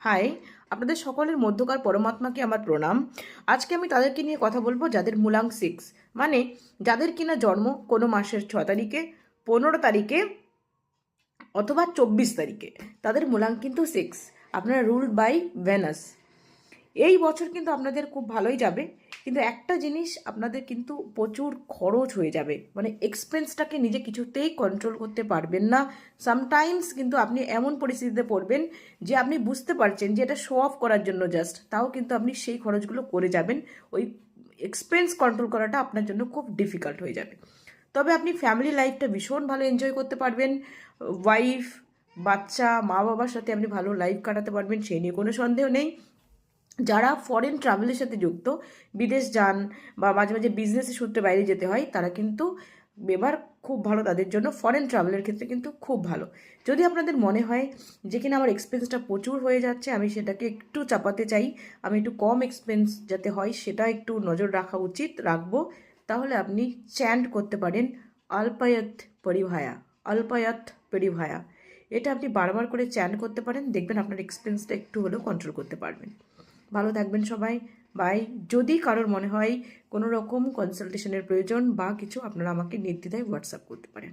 High, আপনাদের সকলের মধ্যকার পরমাত্মাকে আমার প্রণাম। আজকে আমি তাদেরকে নিয়ে কথা বলবো যাদের মূলাঙ্ক 6, মানে যাদের কিনা জন্ম কোনো মাসের 6 তারিখে, 15 তারিখে অথবা 24 তারিখে। তাদের মূলাঙ্ক কিন্তু 6। আপনারা রুলড বাই ভেনাস। এই বছর কিন্তু আপনাদের খুব ভালোই যাবে, কিন্তু একটা জিনিস আপনাদের কিন্তু প্রচুর খরচ হয়ে যাবে, মানে এক্সপেন্সটাকে নিজে কিছুতেই কন্ট্রোল করতে পারবেন না। সামটাইমস কিন্তু আপনি এমন পরিস্থিতিতে পড়বেন যে আপনি বুঝতে পারছেন যে এটা শো অফ করার জন্য জাস্ট, তাও কিন্তু আপনি সেই খরচগুলো করে যাবেন। ওই এক্সপেন্স কন্ট্রোল করাটা আপনার জন্য খুব ডিফিকাল্ট হয়ে যাবে। তবে আপনি ফ্যামিলি লাইফটা ভীষণ ভালো এনজয় করতে পারবেন। ওয়াইফ, বাচ্চা, মা বাবার সাথে আপনি ভালো লাইফ কাটাতে পারবেন, সেই নিয়ে কোনো সন্দেহ নেই। যারা ফরেন ট্রাভেলের সাথে যুক্ত, বিদেশ যান বা মাঝে মাঝে বিজনেসের সূত্রে বাইরে যেতে হয়, তারা কিন্তু এবার খুব ভালো, তাদের জন্য ফরেন ট্রাভেলের ক্ষেত্রে কিন্তু খুব ভালো। যদি আপনাদের মনে হয় যে কিনা আমার এক্সপেন্সটা প্রচুর হয়ে যাচ্ছে, আমি সেটাকে একটু চাপাতে চাই, আমি একটু কম এক্সপেন্স যাতে হয় সেটা একটু নজর রাখা উচিত, রাখবো, তাহলে আপনি চ্যান্ট করতে পারেন অল্পায়ত পরিভায়া, অল্পায়ত পরিভায়া। এটা আপনি বারবার করে চ্যান্ট করতে পারেন, দেখবেন আপনার এক্সপেন্সটা একটু হলেও কন্ট্রোল করতে পারবেন। ভালো থাকবেন সবাই, বাই। যদি কারোর মনে হয় কোনো রকম কনসালটেশনের প্রয়োজন বা কিছু, আপনারা আমাকে নির্দ্বিধায় হোয়াটসঅ্যাপ করতে পারেন।